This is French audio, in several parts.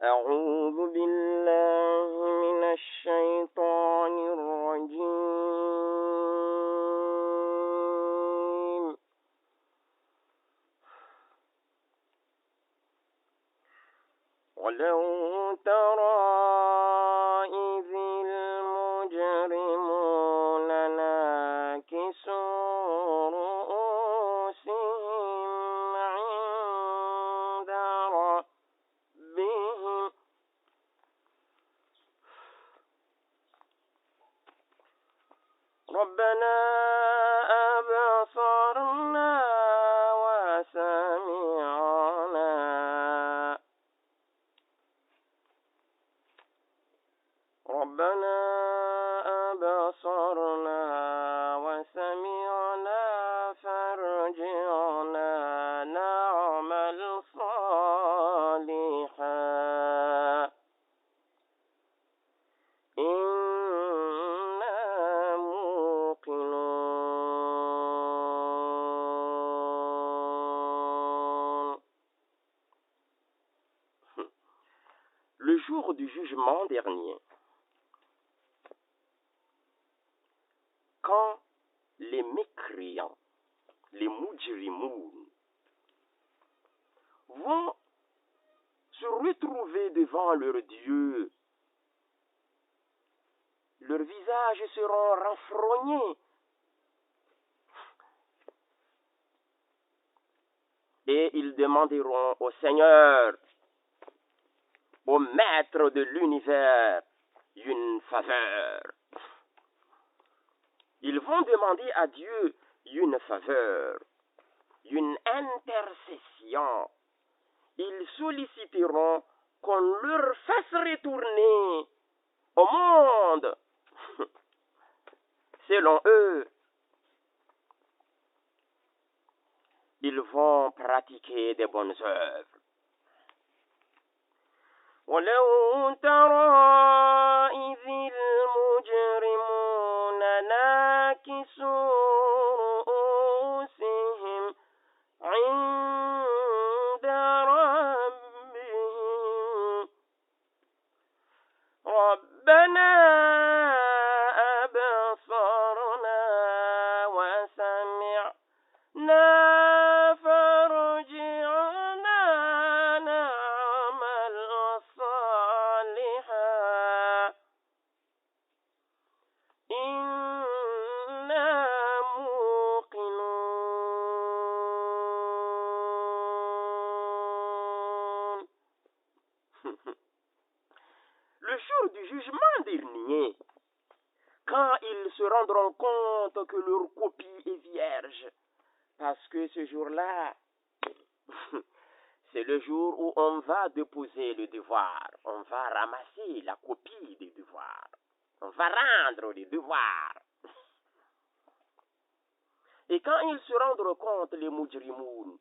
أعوذ بالله من الشيطان الرجيم ولو ترى إذ المجرمون ناكسوا رؤوسهم عند ربهم ربنا أبصرنا وسمعنا ربنا أبصرنا وسمعنا فارجعنا نعمل صالحا إنا موقنون. Le jour du jugement dernier, quand les mécréants, les mujrimoun, vont se retrouver devant leur Dieu, leurs visages seront renfrognés et ils demanderont au Seigneur, au Maître de l'univers, une faveur. Ils vont demander à Dieu une faveur, une intercession. Ils solliciteront qu'on leur fasse retourner au monde. Selon eux, ils vont pratiquer des bonnes œuvres. ولو ترى إذ المجرمون ناكسوا رؤوسهم عند ربهم ربنا أبصرنا وسمعنا فارجعنا نعمل صالحا إنا موقنون. Le jour du jugement dernier, quand ils se rendront compte que leur copie est vierge, parce que ce jour-là, c'est le jour où on va déposer le devoir, on va ramasser la copie des devoirs, on va rendre les devoirs. Et quand ils se rendront compte, les mujrimoun,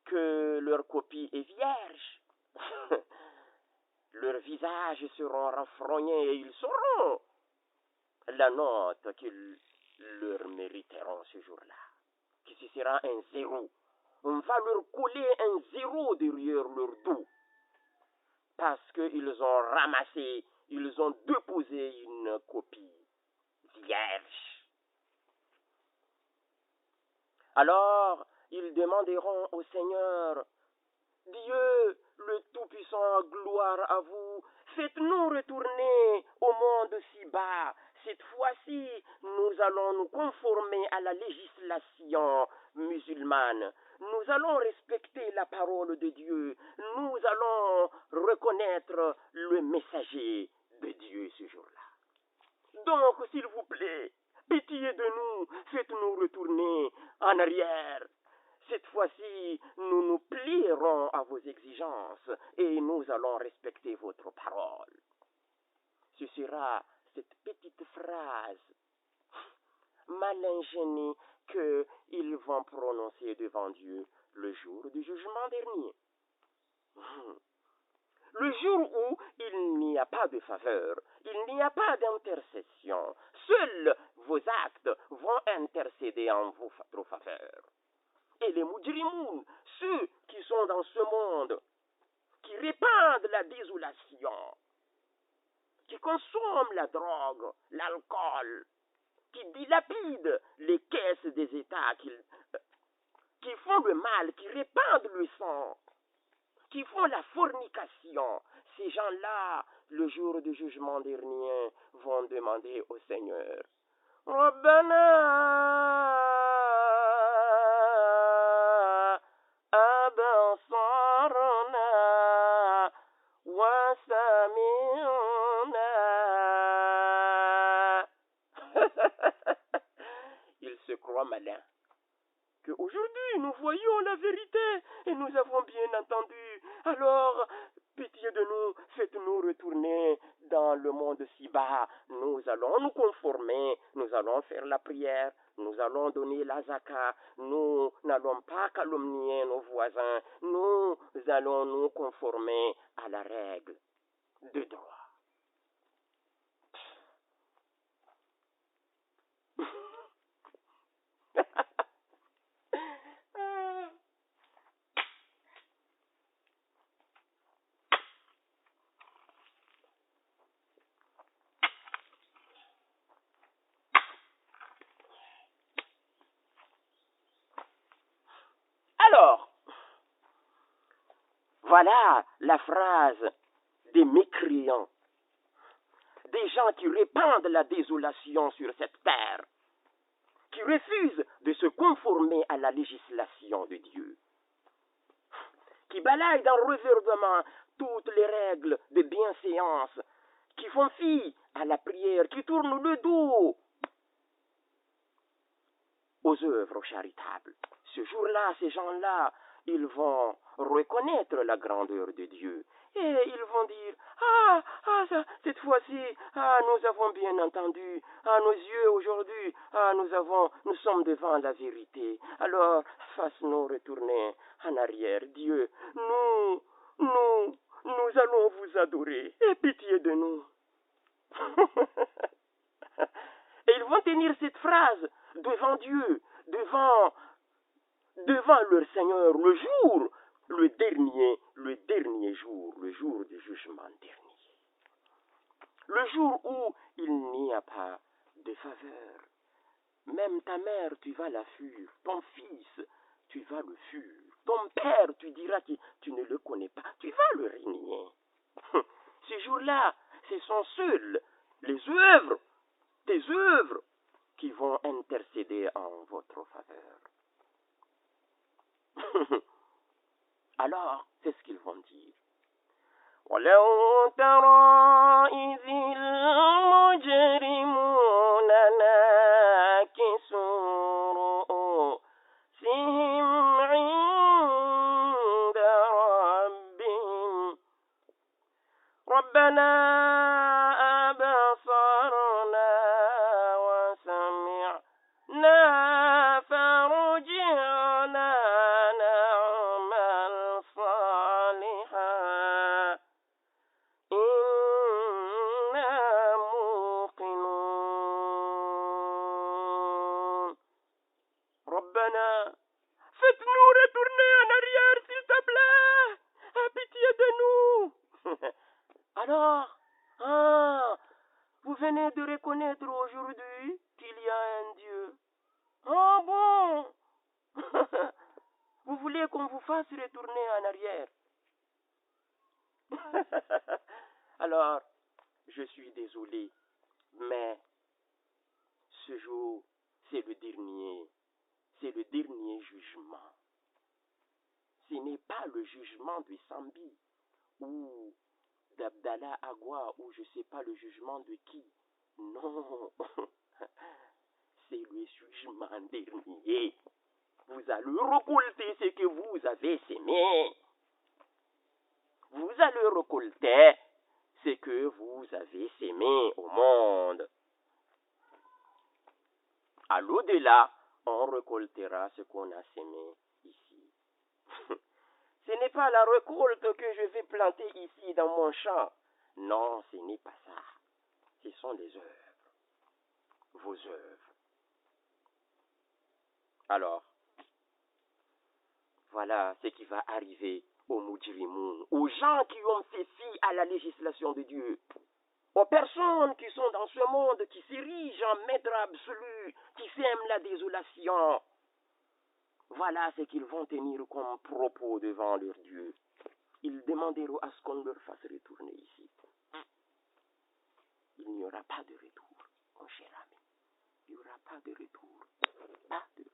que leur copie est vierge, leurs visages seront renfrognés et ils sauront la note qu'ils leur mériteront ce jour-là, que ce sera un zéro. On va leur coller un zéro derrière leur dos, parce qu'ils ont ramassé, ils ont déposé une copie vierge. Alors, ils demanderont au Seigneur, Dieu, le Tout-Puissant, gloire à vous, faites-nous retourner au monde si bas. Cette fois-ci, nous allons nous conformer à la législation musulmane. Nous allons respecter la parole de Dieu. Nous allons reconnaître le messager de Dieu ce jour-là. Donc, s'il vous plaît, pitié de nous, faites-nous retourner en arrière. Cette fois-ci, nous nous plierons à vos exigences et nous allons respecter votre parole. Ce sera cette petite phrase mal ingénue qu'ils vont prononcer devant Dieu le jour du jugement dernier. Le jour où il n'y a pas de faveur, il n'y a pas d'intercession. Seuls vos actes vont intercéder en votre faveur. Et les mujrimoun, ceux qui sont dans ce monde, qui répandent répandent la désolation, qui consomment la drogue, l'alcool, qui dilapident les caisses des États, qui font le mal, qui répandent le sang, qui font la fornication, ces gens-là, le jour du jugement dernier, vont demander au Seigneur, Rabbana abasarna wa sami'na. Ils se croient malins. Qu'aujourd'hui nous voyons la vérité et nous avons bien entendu. Alors, pitié de nous, faites-nous retourner dans le monde si bas. Nous allons nous conformer, nous allons faire la prière, nous allons donner la zakat, nous n'allons pas calomnier nos voisins, nous allons nous conformer à la règle de droit. Alors, voilà la phrase des mécréants, des gens qui répandent la désolation sur cette terre, qui refusent de se conformer à la législation de Dieu, qui balayent d'un revers de main toutes les règles de bienséance, qui font fi à la prière, qui tournent le dos aux œuvres charitables. Ce jour-là, ces gens-là, ils vont reconnaître la grandeur de Dieu. Et ils vont dire, cette fois-ci, nous avons bien entendu, nos yeux aujourd'hui, nous sommes devant la vérité. Alors, fasse-nous retourner en arrière, Dieu. Nous allons vous adorer. Aie pitié de nous. Et ils vont tenir cette phrase devant Dieu, devant leur Seigneur, le dernier jour, le jour du jugement dernier. Le jour où il n'y a pas de faveur. Même ta mère, tu vas la fuir. Ton fils, tu vas le fuir. Ton père, tu diras que tu ne le connais pas. Tu vas le régner. Ce jour-là, ce sont seules tes œuvres, qui vont intercéder en votre faveur. Alors, c'est ce qu'ils vont dire. وَلَوْ تَرَى إِذِ الْمُجْرِمُونَ نَاكِسُو رُءُوسِهِمْ عِندَ رَبِّهِمْ رَبَّنَا أَبْصَرْنَا وَسَمِعْنَا فَارْجِعْنَا نَعْمَلْ صَالِحًا إِنَّا مُوقِنُونَ. رَبَّنَا, faites-nous retourner en arrière, s'il te plaît. Aie pitié de nous. Alors, vous venez de reconnaître aujourd'hui qu'il y a un Dieu. Oh bon. Vous voulez qu'on vous fasse retourner en arrière. Alors, je suis désolé, mais ce jour, c'est le dernier jugement. Ce n'est pas le jugement de Sambi ou d'Abdallah Agua ou je ne sais pas le jugement de qui. Non, c'est le jugement dernier. Vous allez récolter ce que vous avez semé. Vous allez récolter ce que vous avez semé au monde. À l'au-delà, on récoltera ce qu'on a semé ici. Ce n'est pas la récolte que je vais planter ici dans mon champ. Non, ce n'est pas ça. Ce sont des œuvres. Vos œuvres. Alors, voilà ce qui va arriver aux mujrimoun, aux gens qui ont fait fi à la législation de Dieu, aux personnes qui sont dans ce monde, qui s'érigent en maître absolu, qui sèment la désolation. Voilà ce qu'ils vont tenir comme propos devant leur Dieu. Ils demanderont à ce qu'on leur fasse retourner ici. Il n'y aura pas de retour, mon cher ami. Il n'y aura pas de retour. Pas de